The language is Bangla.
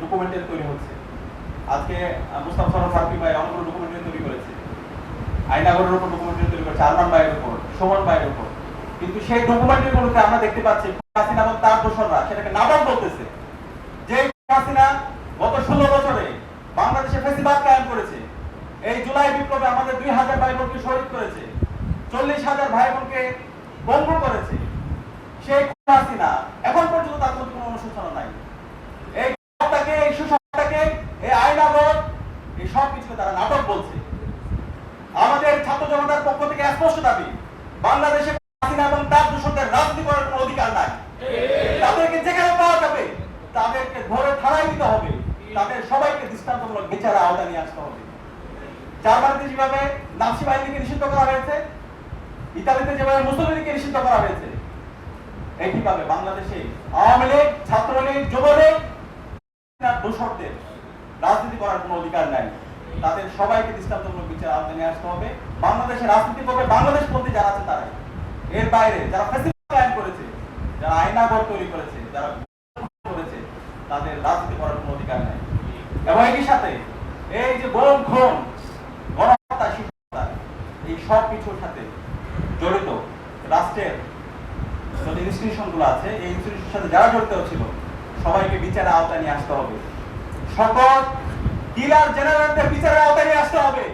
ডকুমেন্টারি তৈরি হচ্ছে। আজকে মুস্তাফা সরোয়ার ফারুকী ভাই অনেকগুলো ডকুমেন্টারি তৈরি করেছে, আয়নাগরের উপর ডকুমেন্টারি তৈরি করেছে, আরমান ভাইয়ের উপর, সুমন ভাইয়ের উপর। কিন্তু সেই ডকুমেন্টারিগুলোতে আমরা দেখতে পাচ্ছি হাসিনা এবং তার দোসররা সেটাকে নাটক বলতেছে। যে হাসিনা গত 16 বছরে বাংলাদেশে ফ্যাসিবাদ কায়েম করেছে, এই জুলাই বিপ্লবে আমাদের 2000 ভাই বোনকে শহীদ করেছে, 40,000 ভাই বোনকে বঙ্গ করেছে, সেই হাসিনা এখন পর্যন্ত তার মধ্যে কোনো অনুশোচনা নাই। এই সবটাকে, এই সুসংবাদটাকে, এই আইনাগর, এই সব কিছুকে তারা নাটক বলছে। আমাদের ছাত্র জনতার পক্ষ থেকে স্পষ্ট দাবি, বাংলাদেশে হাসিনা এবং তার দোসরদের রাজনীতি করার কোনো অধিকার নাই। তাদেরকে যেখানে পাওয়া যাবে তাদেরকে ধরে থানায় দিতে হবে, তাদের সবাইকে দৃষ্টান্তমূলক বিচারের আওতায় নিয়ে আসতে হবে। জার্মানিতে যেভাবে নাৎসি বাহিনীকে নিষিদ্ধ করা হয়েছে, ইতালিতে যেভাবে মুসলিমকে নিষিদ্ধ করা হয়েছে, একইভাবে বাংলাদেশে আওয়ামী লীগ, ছাত্রলীগ, যুবলীগ দোসরদের রাজনীতি করার কোনো অধিকার নাই। তাদের সবাইকে দৃষ্টান্তমূলক বিচার আওতায় নিয়ে আসতে হবে। বাংলাদেশের রাজনীতি করবে বাংলাদেশপন্থী যারা আছে তারাই। এর বাইরে যারা ফ্যাসিবাদ কায়েম করেছে, যারা আয়নাঘর তৈরি করেছে, যারা করেছে, তাদের রাজনীতি করার কোনো অধিকার নাই। এবং একই সাথে এই যে গণ খুন, গণহত্যা, শিশুহত্যা, এই সব কিছুর সাথে জড়িত রাষ্ট্রের যে ইনস্টিটিউশন গুলো আছে, এই ইনস্টিটিউশনের সাথে যারা জড়িত ছিল সবাইকে বিচারের আওতায় নিয়ে আসতে হবে। সকল কিলার জেনারেলদের বিচারের আওতায় নিয়ে আসতে হবে।